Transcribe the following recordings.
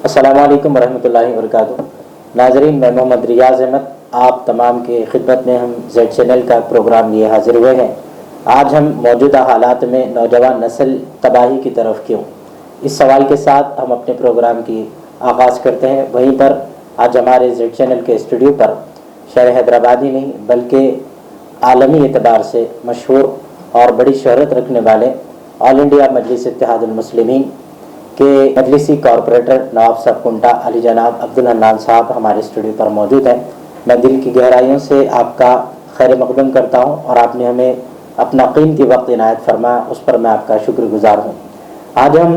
السلام علیکم ورحمۃ اللہ وبرکاتہ۔ ناظرین، میں محمد ریاض احمد آپ تمام کی خدمت میں ہم زیڈ چینل کا پروگرام لیے حاضر ہوئے ہیں۔ آج ہم موجودہ حالات میں نوجوان نسل تباہی کی طرف کیوں، اس سوال کے ساتھ ہم اپنے پروگرام کی آغاز کرتے ہیں۔ وہیں پر آج ہمارے زیڈ چینل کے اسٹوڈیو پر شہر حیدرآبادی نہیں بلکہ عالمی اعتبار سے مشہور اور بڑی شہرت رکھنے والے آل انڈیا مجلس اتحاد المسلمین کے مجلسی کارپوریٹر نواب صاحب کنٹا علی جناب عبدالحنان صاحب ہمارے اسٹوڈیو پر موجود ہیں۔ میں دل کی گہرائیوں سے آپ کا خیر مقدم کرتا ہوں اور آپ نے ہمیں اپنا قیمتی وقت عنایت فرمایا، اس پر میں آپ کا شکر گزار ہوں۔ آج ہم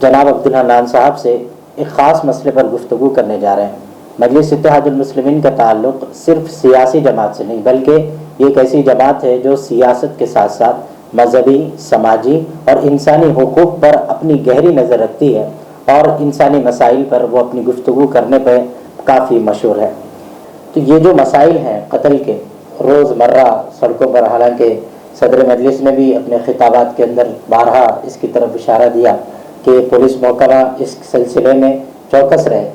جناب عبدالحنان صاحب سے ایک خاص مسئلے پر گفتگو کرنے جا رہے ہیں۔ مجلس اتحاد المسلمین کا تعلق صرف سیاسی جماعت سے نہیں بلکہ یہ ایک ایسی جماعت ہے جو سیاست کے ساتھ ساتھ مذہبی، سماجی اور انسانی حقوق پر اپنی گہری نظر رکھتی ہے اور انسانی مسائل پر وہ اپنی گفتگو کرنے پہ کافی مشہور ہے۔ تو یہ جو مسائل ہیں قتل کے روز مرہ سڑکوں پر، حالانکہ صدر مجلس نے بھی اپنے خطابات کے اندر بارہا اس کی طرف اشارہ دیا کہ پولیس محکمہ اس سلسلے میں چوکس رہے،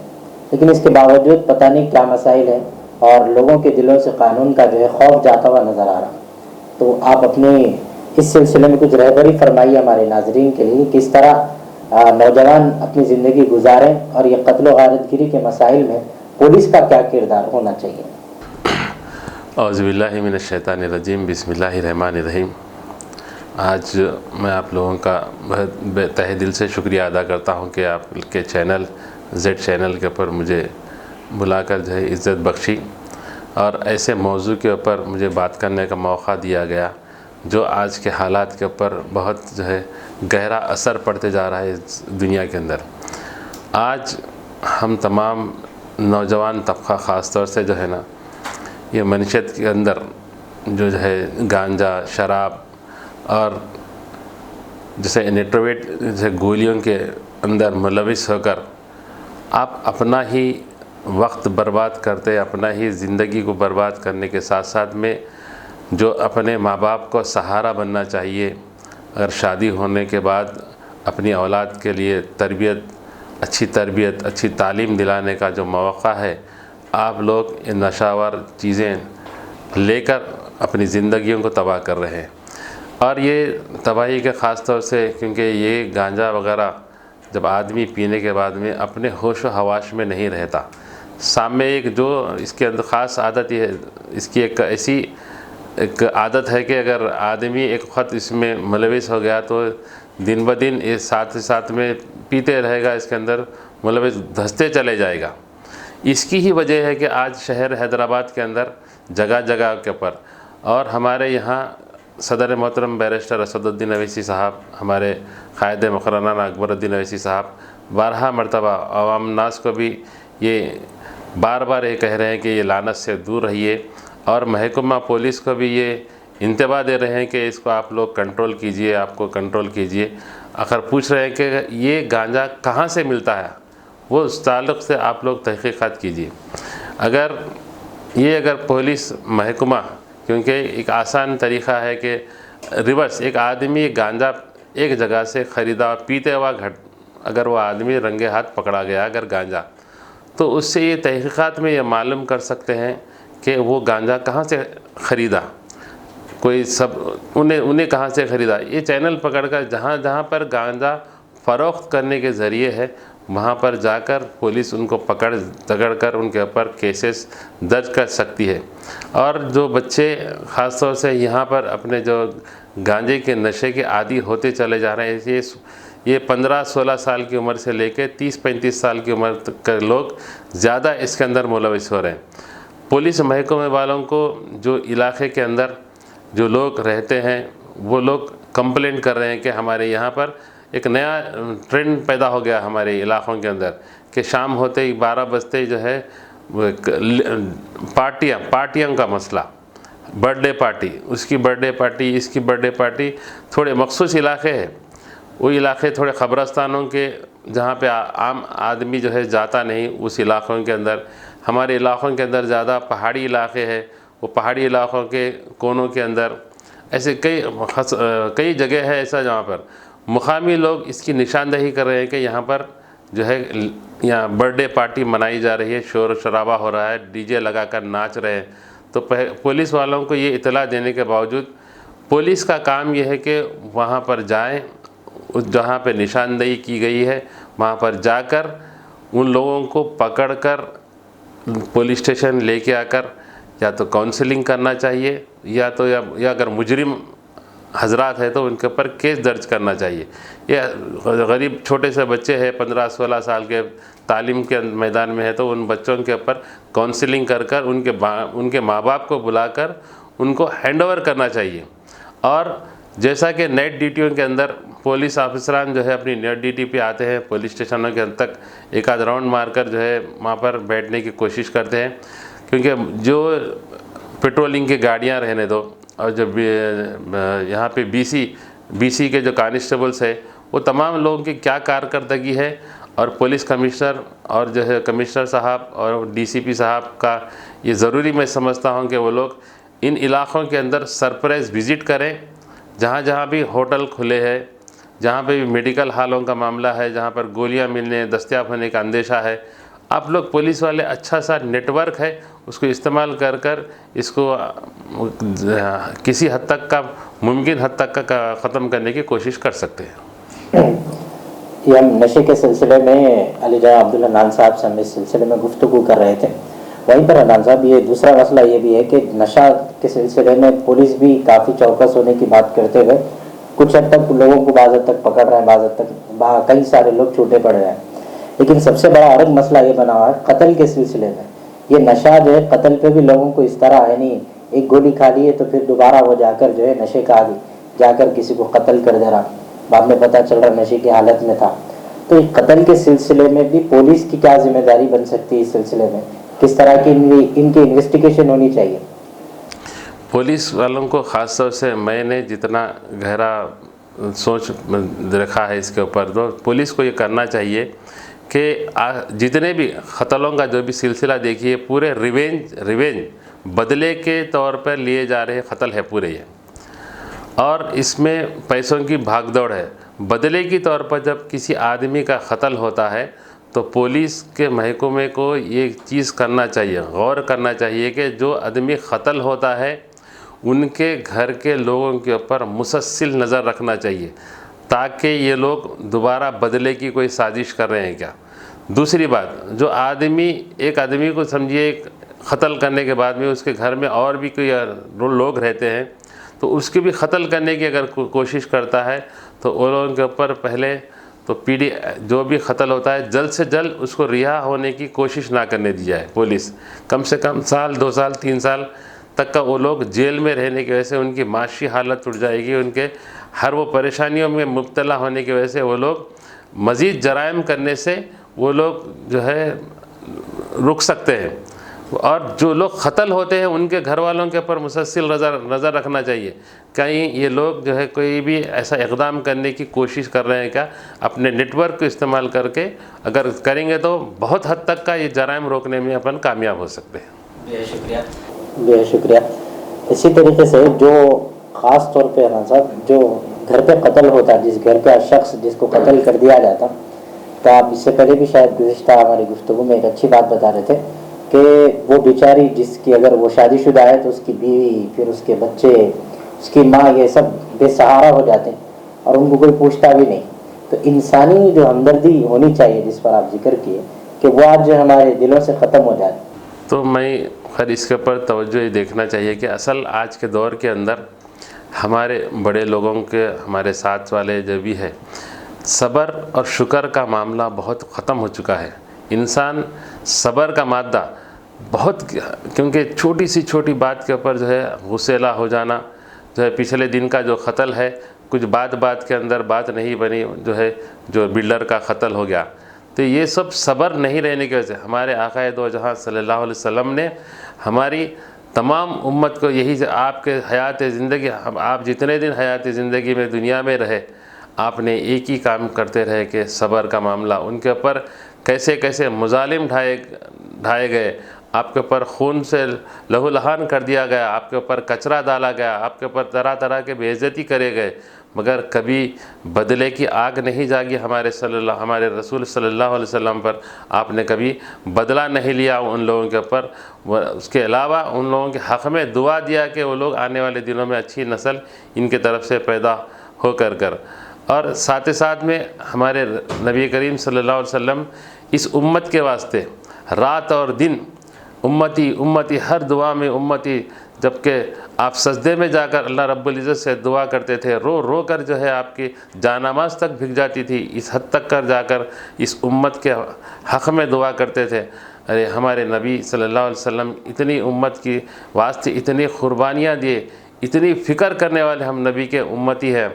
لیکن اس کے باوجود پتہ نہیں کیا مسائل ہیں اور لوگوں کے دلوں سے قانون کا جو ہے خوف جاتا ہوا نظر آ رہا۔ تو آپ اپنی اس سلسلے میں کچھ رہبری فرمائیے ہمارے ناظرین کے لیے، کس طرح نوجوان اپنی زندگی گزاریں اور یہ قتل و غارت گری کے مسائل میں پولیس کا کیا کردار ہونا چاہیے۔ اعوذ باللہ من الشیطان الرجیم، بسم اللہ الرحمن الرحیم۔ آج میں آپ لوگوں کا بہت تہہ دل سے شکریہ ادا کرتا ہوں کہ آپ کے چینل زیڈ چینل کے اوپر مجھے بلا کر جو ہے عزت بخشی اور ایسے موضوع کے اوپر مجھے بات کرنے کا موقع دیا گیا جو آج کے حالات کے اوپر بہت جو ہے گہرا اثر پڑتے جا رہا ہے اس دنیا کے اندر۔ آج ہم تمام نوجوان طبقہ خاص طور سے جو ہے نا یہ معیشت کے اندر جو ہے گانجا، شراب اور جیسے نیٹرویٹ جیسے گولیوں کے اندر ملوث ہو کر آپ اپنا ہی وقت برباد کرتے، اپنا ہی زندگی کو برباد کرنے کے ساتھ ساتھ میں جو اپنے ماں باپ کو سہارا بننا چاہیے، اگر شادی ہونے کے بعد اپنی اولاد کے لیے تربیت، اچھی تعلیم دلانے کا جو موقع ہے، آپ لوگ ان نشاور چیزیں لے کر اپنی زندگیوں کو تباہ کر رہے ہیں۔ اور یہ تباہی کے خاص طور سے کیونکہ یہ گانجا وغیرہ جب آدمی پینے کے بعد میں اپنے ہوش و حواس میں نہیں رہتا، سامنے ایک جو اس کے اندر خاص عادت یہ ہے، اس کی ایک ایسی عادت ہے کہ اگر آدمی ایک وقت اس میں ملوث ہو گیا تو دن بدن یہ ساتھ میں پیتے رہے گا، اس کے اندر ملوث دھستے چلے جائے گا۔ اس کی ہی وجہ ہے کہ آج شہر حیدرآباد کے اندر جگہ جگہ کے پر اور ہمارے یہاں صدر محترم بیرسٹر اسد الدین اویسی صاحب، ہمارے قائد مقررہ اکبر الدین اویسی صاحب بارہا مرتبہ عوام الناس کو بھی یہ بار بار یہ کہہ رہے ہیں کہ یہ لعنت سے دور رہیے، اور محکمہ پولیس کو بھی یہ انتباہ دے رہے ہیں کہ اس کو آپ لوگ کنٹرول کیجئے، آپ کو کنٹرول کیجئے۔ اگر پوچھ رہے ہیں کہ یہ گانجا کہاں سے ملتا ہے، وہ اس تعلق سے آپ لوگ تحقیقات کیجئے۔ اگر پولیس محکمہ، کیونکہ ایک آسان طریقہ ہے کہ ریورس ایک آدمی گانجا ایک جگہ سے خریدا پیتے ہوا اگر وہ آدمی رنگے ہاتھ پکڑا گیا اگر گانجا، تو اس سے یہ تحقیقات میں یہ معلوم کر سکتے ہیں کہ وہ گانجا کہاں سے خریدا، انہیں کہاں سے خریدا۔ یہ چینل پکڑ کر جہاں پر گانجا فروخت کرنے کے ذریعے ہے وہاں پر جا کر پولیس ان کو پکڑ کر ان کے اوپر کیسز درج کر سکتی ہے۔ اور جو بچے خاص طور سے یہاں پر اپنے جو گانجے کے نشے کے عادی ہوتے چلے جا رہے ہیں، یہ 15-16 سال کی عمر سے لے کے 30-35 سال کی عمر تک کے لوگ زیادہ اس کے اندر ملوث ہو رہے ہیں۔ پولیس محکمے والوں کو جو علاقے کے اندر جو لوگ رہتے ہیں وہ لوگ کمپلینٹ کر رہے ہیں کہ ہمارے یہاں پر ایک نیا ٹرینڈ پیدا ہو گیا ہمارے علاقوں کے اندر کہ شام ہوتے ہی 12 بجتے جو ہے پارٹیاں کا مسئلہ، برتھ ڈے پارٹی، اس کی برتھ ڈے پارٹی، اس کی برتھ ڈے پارٹی، تھوڑے مخصوص علاقے ہیں، وہ علاقے تھوڑے قبرستانوں کے جہاں پہ عام آدمی جو ہے جاتا نہیں، اس علاقوں کے اندر، ہمارے علاقوں کے اندر زیادہ پہاڑی علاقے ہیں، وہ پہاڑی علاقوں کے کونوں کے اندر ایسے کئی جگہ ہے ایسا جہاں پر مقامی لوگ اس کی نشاندہی کر رہے ہیں کہ یہاں پر جو ہے یہاں برتھ ڈے پارٹی منائی جا رہی ہے، شور و شرابہ ہو رہا ہے، ڈی جے لگا کر ناچ رہے ہیں، تو پولیس والوں کو یہ اطلاع دینے کے باوجود پولیس کا کام یہ ہے کہ وہاں پر جائیں، جہاں پہ نشاندہی کی گئی ہے وہاں پر جا کر ان لوگوں کو پکڑ کر پولیس اسٹیشن لے کے آ کر یا تو کاؤنسلنگ کرنا چاہیے، یا اگر مجرم حضرات ہے تو ان کے اوپر کیس درج کرنا چاہیے۔ یہ غریب چھوٹے سے بچے ہیں 15-16 سال کے، تعلیم کے میدان میں ہے، تو ان بچوں کے اوپر کاؤنسلنگ کر کر ان کے ماں باپ کو بلا کر ان کو ہینڈ اوور کرنا چاہیے۔ اور جیسا کہ نائٹ ڈیوٹیوں کے اندر پولیس آفیسران جو ہے اپنی نائٹ ڈیوٹی پہ آتے ہیں، پولیس اسٹیشنوں کے اندر تک ایک آدھ راؤنڈ مار کر جو ہے وہاں پر بیٹھنے کی کوشش کرتے ہیں، کیونکہ جو پیٹرولنگ کی گاڑیاں رہنے دو، اور جب یہاں پہ بی سی کے جو کانسٹیبلس ہے وہ تمام لوگوں کی کیا کارکردگی ہے، اور پولیس کمشنر اور جو ہے کمشنر صاحب اور ڈی سی پی صاحب کا یہ ضروری میں سمجھتا ہوں کہ وہ لوگ ان علاقوں کے اندر سرپرائز وزٹ کریں، جہاں جہاں بھی ہوٹل کھلے ہیں، جہاں پہ بھی میڈیکل حالوں کا معاملہ ہے، جہاں پر گولیاں ملنے دستیاب ہونے کا اندیشہ ہے، آپ لوگ پولیس والے اچھا سا نیٹ ورک ہے اس کو استعمال کر کر اس کو کسی حد تک کا ممکن حد تک کا ختم کرنے کی کوشش کر سکتے ہیں۔ یہ ہم نشے کے سلسلے میں علی جاں عبدالحنان صاحب سے ہم اس سلسلے میں گفتگو کر رہے تھے۔ وہیں پر حنان صاحب یہ دوسرا مسئلہ یہ بھی ہے کہ نشہ کے سلسلے میں پولیس بھی کافی چوکس ہونے کی بات کرتے ہوئے کچھ حد تک لوگوں کو بعض حد تک پکڑ رہے ہیں، بعض حد تک کئی سارے لوگ چھوٹے پڑ رہے ہیں، لیکن سب سے بڑا الگ مسئلہ یہ بنا ہوا ہے قتل کے سلسلے میں۔ یہ نشہ جو ہے قتل پہ بھی لوگوں کو اس طرح ہے نہیں، ایک گولی کھا لی ہے تو پھر دوبارہ وہ جا کر جو ہے نشے کا عادی جا کر کسی کو قتل کر دے رہا، بعد میں پتہ چل رہا نشے کی حالت میں تھا۔ تو قتل کے سلسلے میں بھی پولیس کی کیا ذمہ داری بن سکتی ہے؟ اس سلسلے میں کس طرح کی ان کی انویسٹیگیشن ہونی چاہیے؟ پولیس والوں کو خاص طور سے میں نے جتنا گہرا سوچ رکھا ہے اس کے اوپر، تو پولیس کو یہ کرنا چاہیے کہ جتنے بھی قتلوں کا جو بھی سلسلہ دیکھیے پورے ریونج بدلے کے طور پر لیے جا رہے قتل ہے پورے یہ، اور اس میں پیسوں کی بھاگ دوڑ ہے۔ بدلے کی طور پر جب کسی آدمی کا قتل ہوتا ہے تو پولیس کے محکمے کو یہ چیز کرنا چاہیے، غور کرنا چاہیے کہ جو آدمی قتل ہوتا ہے ان کے گھر کے لوگوں کے اوپر مسلسل نظر رکھنا چاہیے، تاکہ یہ لوگ دوبارہ بدلے کی کوئی سازش کر رہے ہیں کیا۔ دوسری بات، جو ایک آدمی کو سمجھیے قتل کرنے کے بعد میں اس کے گھر میں اور بھی کوئی لوگ رہتے ہیں تو اس کی بھی قتل کرنے کی اگر کوشش کرتا ہے تو وہ لوگوں کے اوپر پہلے تو جو بھی قتل ہوتا ہے جلد سے جلد اس کو رہا ہونے کی کوشش نہ کرنے دی جائے۔ پولیس کم سے کم سال 2 سال 3 سال تک کا وہ لوگ جیل میں رہنے کی وجہ سے ان کی معاشی حالت ٹوٹ جائے گی، ان کے ہر وہ پریشانیوں میں مبتلا ہونے کی وجہ سے وہ لوگ مزید جرائم کرنے سے وہ لوگ جو ہے رک سکتے ہیں۔ اور جو لوگ قتل ہوتے ہیں ان کے گھر والوں کے اوپر مسلسل نظر رکھنا چاہیے، کہیں یہ لوگ جو ہے کوئی بھی ایسا اقدام کرنے کی کوشش کر رہے ہیں کیا، اپنے نیٹ ورک کو استعمال کر کے اگر کریں گے تو بہت حد تک کا یہ جرائم روکنے میں اپن کامیاب ہو سکتے ہیں۔ بہت شکریہ، بہت شکریہ۔ اسی طریقے سے جو خاص طور پہ حنان صاحب جو گھر پہ قتل ہوتا ہے، جس گھر کا شخص جس کو قتل کر دیا جاتا، تو آپ اس سے پہلے بھی شاید گزشتہ ہماری گفتگو میں ایک اچھی بات بتا رہے تھے کہ وہ بیچاری جس کی اگر وہ شادی شدہ ہے تو اس کی بیوی، پھر اس کے بچے، اس کی ماں، یہ سب بے سہارا ہو جاتے ہیں اور ان کو کوئی پوچھتا بھی نہیں۔ تو انسانی جو ہمدردی ہونی چاہیے جس پر آپ ذکر کیے کہ وہ آج جو ہمارے دلوں سے ختم ہو جائے، تو میں خیر اس کے اوپر توجہ یہ دیکھنا چاہیے کہ اصل آج کے دور کے اندر ہمارے بڑے لوگوں کے، ہمارے ساتھ والے جو بھی ہے، صبر اور شکر کا معاملہ بہت ختم ہو چکا ہے۔ انسان صبر کا مادہ بہت، کیونکہ چھوٹی بات کے اوپر جو ہے غصیلا ہو جانا، جو ہے پچھلے دن کا جو قتل ہے کچھ بات کے اندر بات نہیں بنی، جو بلڈر کا قتل ہو گیا، تو یہ سب صبر نہیں رہنے کی وجہ سے ہمارے آقا دو جہاں صلی اللہ علیہ وسلم نے ہماری تمام امت کو یہی سے آپ کے حیات زندگی، آپ جتنے دن حیات زندگی میں دنیا میں رہے آپ نے ایک ہی کام کرتے رہے کہ صبر کا معاملہ، ان کے اوپر کیسے مظالم ڈھائے گئے، آپ کے اوپر خون سے لہو لہان کر دیا گیا، آپ کے اوپر کچرا ڈالا گیا، آپ کے اوپر طرح کے بے عزتی کرے گئے، مگر کبھی بدلے کی آگ نہیں جاگی ہمارے رسول صلی اللہ علیہ وسلم پر. آپ نے کبھی بدلہ نہیں لیا ان لوگوں کے اوپر. اس کے علاوہ ان لوگوں کے حق میں دعا دیا کہ وہ لوگ آنے والے دنوں میں اچھی نسل ان کے طرف سے پیدا ہو کر اور ساتھ ہی ساتھ میں ہمارے نبی کریم صلی اللہ علیہ وسلم اس امت کے واسطے رات اور دن امتی امتی ہر دعا میں امتی، جبکہ آپ سجدے میں جا کر اللہ رب العزت سے دعا کرتے تھے، رو رو کر جو ہے آپ کی جانماز تک بھگ جاتی تھی، اس حد تک کر جا کر اس امت کے حق میں دعا کرتے تھے. ارے ہمارے نبی صلی اللہ علیہ وسلم اتنی امت کی واسطے اتنی قربانیاں دیے، اتنی فکر کرنے والے ہم نبی کے امتی ہیں.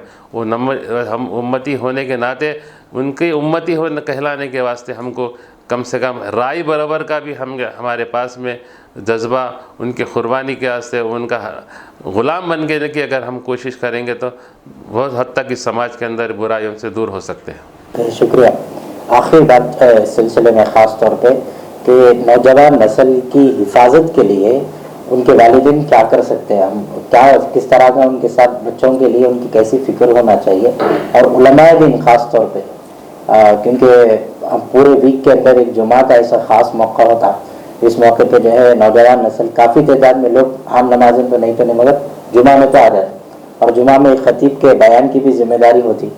ہم امتی ہونے کے ناطے ان کی امتی کہلانے کے واسطے ہم کو کم سے کم رائی برابر کا بھی ہمارے پاس میں جذبہ ان کی قربانی کے واسطے ان کا غلام بن کے کہ اگر ہم کوشش کریں گے تو بہت حد تک اس سماج کے اندر برائیوں سے دور ہو سکتے ہیں. شکریہ. آخری بات ہے اس سلسلے میں خاص طور پہ کہ نوجوان نسل کی حفاظت کے لیے ان کے والدین کیا کر سکتے ہیں، ہم کس طرح کا ان کے ساتھ بچوں کے لیے ان کی کیسی فکر ہونا چاہیے، اور علماء دین خاص طور پہ کیونکہ ہم پورے ویک کے اندر ایک جمعہ کا ایسا خاص موقع ہوتا، اس موقع پہ جو ہے نوجوان نسل کافی تعداد میں لوگ عام نمازیں تو نہیں پڑھنے مگر جمعہ میں تو آ جاتے، اور جمعہ میں خطیب کے بیان کی بھی ذمہ داری ہوتی.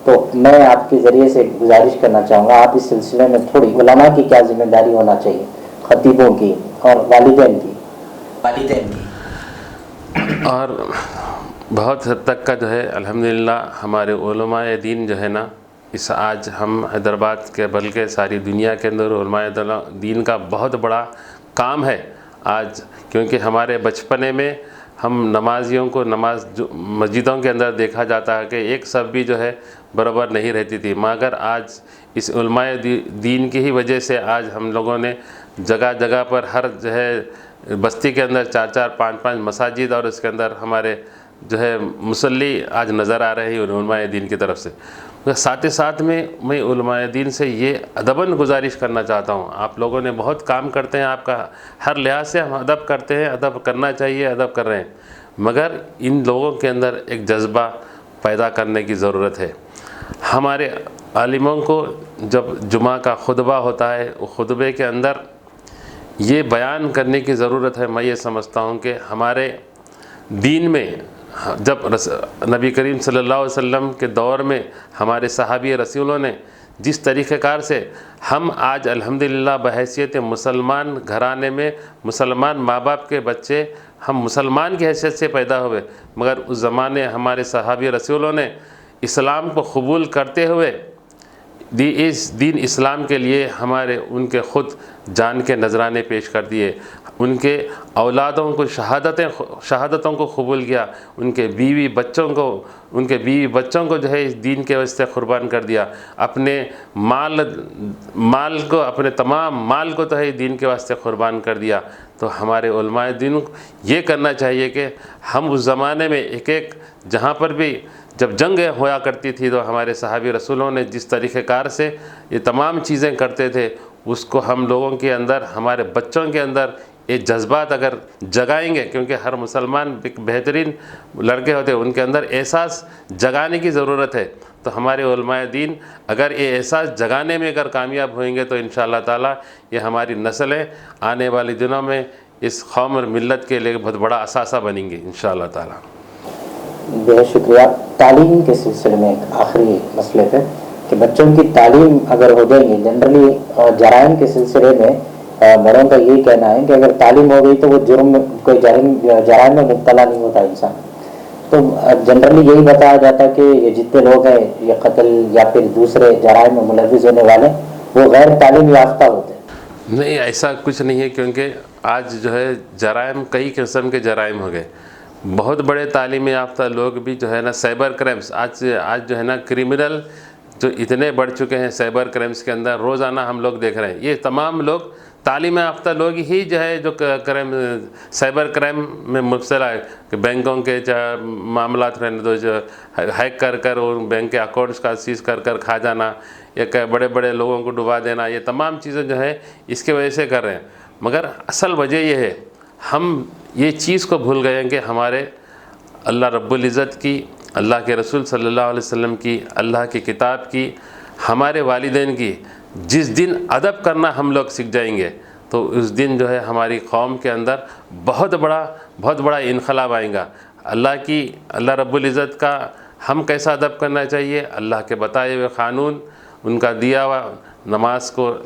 تو میں آپ کے ذریعے سے گزارش کرنا چاہوں گا، آپ اس سلسلے میں تھوڑی علماء کی کیا ذمہ داری ہونا چاہیے، خطیبوں کی اور والدین کی. اور بہت حد تک کا جو ہے الحمدللہ ہمارے علماء دین جو ہے نا، اس آج ہم حیدرآباد کے بلکہ ساری دنیا کے اندر علماء دین کا بہت بڑا کام ہے آج، کیونکہ ہمارے بچپنے میں ہم نمازیوں کو مسجدوں کے اندر دیکھا جاتا ہے کہ ایک صف بھی جو ہے برابر نہیں رہتی تھی، مگر آج اس علماء دین کی ہی وجہ سے آج ہم لوگوں نے جگہ جگہ پر ہر جو ہے بستی کے اندر 4 5 مساجد اور اس کے اندر ہمارے جو ہے مصلی آج نظر آ رہے ہیں علماء دین کی طرف سے. ساتھ ہی ساتھ میں علماء دین سے یہ ادباً گزارش کرنا چاہتا ہوں، آپ لوگوں نے بہت کام کرتے ہیں، آپ کا ہر لحاظ سے ہم ادب کرتے ہیں، ادب کرنا چاہیے، ادب کر رہے ہیں، مگر ان لوگوں کے اندر ایک جذبہ پیدا کرنے کی ضرورت ہے. ہمارے عالموں کو جب جمعہ کا خطبہ ہوتا ہے، وہ خطبے کے اندر یہ بیان کرنے کی ضرورت ہے. میں یہ سمجھتا ہوں کہ ہمارے دین میں جب نبی کریم صلی اللہ علیہ وسلم کے دور میں ہمارے صحابی رسولوں نے جس طریقہ کار سے ہم آج الحمدللہ بحیثیت مسلمان گھرانے میں مسلمان ماں باپ کے بچے ہم مسلمان کی حیثیت سے پیدا ہوئے، مگر اس زمانے ہمارے صحابی رسولوں نے اسلام کو قبول کرتے ہوئے اس دین اسلام کے لیے ان کے خود جان کے نذرانے پیش کر دیے، ان کے اولادوں کو شہادتوں کو قبول کیا، ان کے بیوی بچوں کو جو ہے اس دین کے واسطے قربان کر دیا، اپنے مال کو اپنے تمام مال کو تو ہے دین کے واسطے قربان کر دیا. تو ہمارے علماء دین کو یہ کرنا چاہیے کہ ہم اس زمانے میں ایک جہاں پر بھی جب جنگ ہوا کرتی تھی تو ہمارے صحابی رسولوں نے جس طریقہ کار سے یہ تمام چیزیں کرتے تھے، اس کو ہم لوگوں کے اندر ہمارے بچوں کے اندر یہ جذبات اگر جگائیں گے، کیونکہ ہر مسلمان ایک بہترین لڑکے ہوتے ہیں، ان کے اندر احساس جگانے کی ضرورت ہے. تو ہمارے علماء دین اگر یہ احساس جگانے میں اگر کامیاب ہوئیں گے تو انشاءاللہ تعالی یہ ہماری نسلیں آنے والے دنوں میں اس قوم اور ملت کے لیے بہت بڑا اثاثہ بنیں گی انشاءاللہ تعالی. بہت شکریہ. تعلیم کے سلسلے میں ایک آخری مسئلے پہ کہ بچوں کی تعلیم اگر ہو جائے گی، جنرلی جرائم کے سلسلے میں بڑوں کا یہی کہنا ہے کہ اگر تعلیم ہو گئی تو وہ کوئی جرائم میں مبتلا نہیں ہوتا انسان. تو جنرلی یہی بتایا جاتا ہے کہ یہ جتنے لوگ ہیں یہ قتل یا پھر دوسرے جرائم میں ملوث ہونے والے وہ غیر تعلیم یافتہ ہوتے ہیں. نہیں، ایسا کچھ نہیں ہے، کیونکہ آج جو ہے جرائم کئی قسم کے جرائم ہو گئے. بہت بڑے تعلیم یافتہ لوگ بھی جو ہے نا سائبر کرائمز آج جو ہے نا کرمنل جو اتنے بڑھ چکے ہیں سائبر کرائمز کے اندر، روزانہ ہم لوگ دیکھ رہے ہیں یہ تمام لوگ تعلیم یافتہ لوگ ہی جو ہے جو سائبر کرائم میں مبتلا ہے، کہ بینکوں کے معاملات رہنے دو، جو ہیک کر بینک کے اکاؤنٹس کا سیز کر کھا جانا، یا بڑے بڑے لوگوں کو ڈبا دینا، یہ تمام چیزیں جو ہے اس کی وجہ سے کر رہے ہیں. مگر اصل وجہ یہ ہے ہم یہ چیز کو بھول گئے ہیں کہ ہمارے اللہ رب العزت کی اللہ کے رسول صلی اللہ علیہ وسلم کی، اللہ کی کتاب کی، ہمارے والدین کی جس دن ادب کرنا ہم لوگ سیکھ جائیں گے تو اس دن جو ہے ہماری قوم کے اندر بہت بڑا انقلاب آئے گا۔ اللہ رب العزت کا ہم کیسا ادب کرنا چاہیے، اللہ کے بتائے ہوئے قانون، ان کا دیا ہوا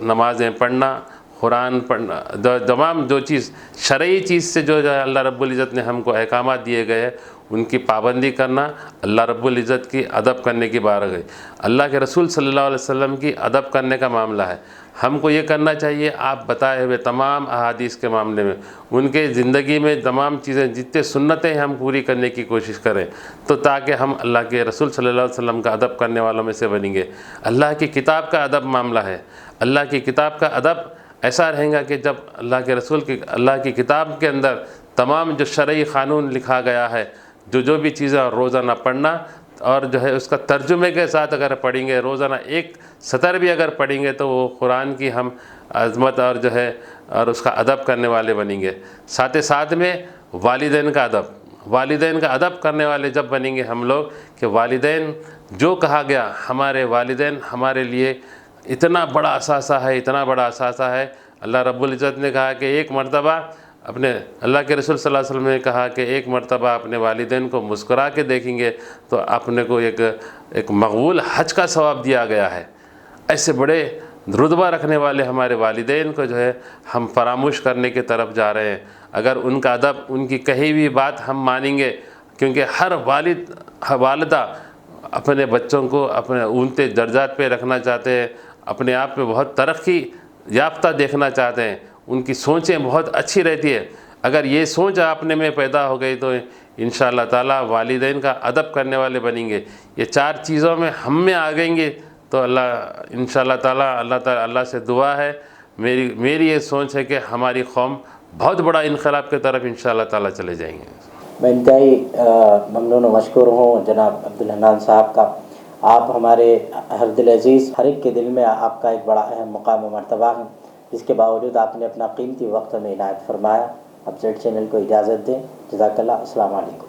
نمازیں پڑھنا، قرآن پڑھنا، تمام جو چیز شرعی چیز سے جو اللہ رب العزت نے ہم کو احکامات دیے گئے ہیں ان کی پابندی کرنا اللہ رب العزت کی ادب کرنے کی بات گئی۔ اللہ کے رسول صلی اللہ علیہ وسلم کی ادب کرنے کا معاملہ ہے، ہم کو یہ کرنا چاہیے آپ بتائے ہوئے تمام احادیث کے معاملے میں، ان کے زندگی میں تمام چیزیں جتنے سنتیں ہیں ہم پوری کرنے کی کوشش کریں تو تاکہ ہم اللہ کے رسول صلی اللہ علیہ وسلم کا ادب کرنے والوں میں سے بنیں گے۔ اللہ کی کتاب کا ادب معاملہ ہے، اللہ کی کتاب کا ادب ایسا رہے گا کہ جب اللہ کی کتاب کے اندر تمام جو شرعی قانون لکھا گیا ہے، جو بھی چیزیں روزانہ پڑھنا اور جو ہے اس کا ترجمے کے ساتھ اگر پڑھیں گے، روزانہ ایک سطر بھی اگر پڑھیں گے تو وہ قرآن کی ہم عظمت اور جو ہے اور اس کا ادب کرنے والے بنیں گے۔ ساتھ میں والدین کا ادب کرنے والے جب بنیں گے ہم لوگ کہ والدین جو کہا گیا، ہمارے والدین ہمارے لیے اتنا بڑا اثاثہ ہے۔ اللہ رب العزت نے کہا کہ ایک مرتبہ اللہ کے رسول صلی اللہ علیہ وسلم نے کہا کہ ایک مرتبہ اپنے والدین کو مسکرا کے دیکھیں گے تو اپنے کو ایک مقبول حج کا ثواب دیا گیا ہے۔ ایسے بڑے رتبہ رکھنے والے ہمارے والدین کو جو ہے ہم فراموش کرنے کی طرف جا رہے ہیں۔ اگر ان کا ادب، ان کی کہی ہوئی بات ہم مانیں گے، کیونکہ ہر والدہ اپنے بچوں کو اپنے اونچے درجات پہ رکھنا چاہتے ہیں، اپنے آپ پہ بہت ترقی یافتہ دیکھنا چاہتے ہیں، ان کی سوچیں بہت اچھی رہتی ہے۔ اگر یہ سوچ اپنے میں پیدا ہو گئی تو انشاءاللہ تعالیٰ والدین کا ادب کرنے والے بنیں گے۔ یہ 4 چیزوں میں ہم میں آ گئیں گے تو انشاءاللہ تعالیٰ اللہ سے دعا ہے، میری یہ سوچ ہے کہ ہماری قوم بہت بڑا انقلاب کی طرف انشاءاللہ تعالیٰ چلے جائیں گے۔ میں انتہائی ممنون و مشکور ہوں جناب عبدالحنان صاحب کا، آپ ہمارے ہر دل عزیز، ہر ایک کے دل میں آپ کا ایک بڑا اہم مقام و مرتبہ ہے، جس کے باوجود آپ نے اپنا قیمتی وقت ہمیں عنایت فرمایا۔ اب زیڈ چینل کو اجازت دیں، جزاک اللہ، السلام علیکم۔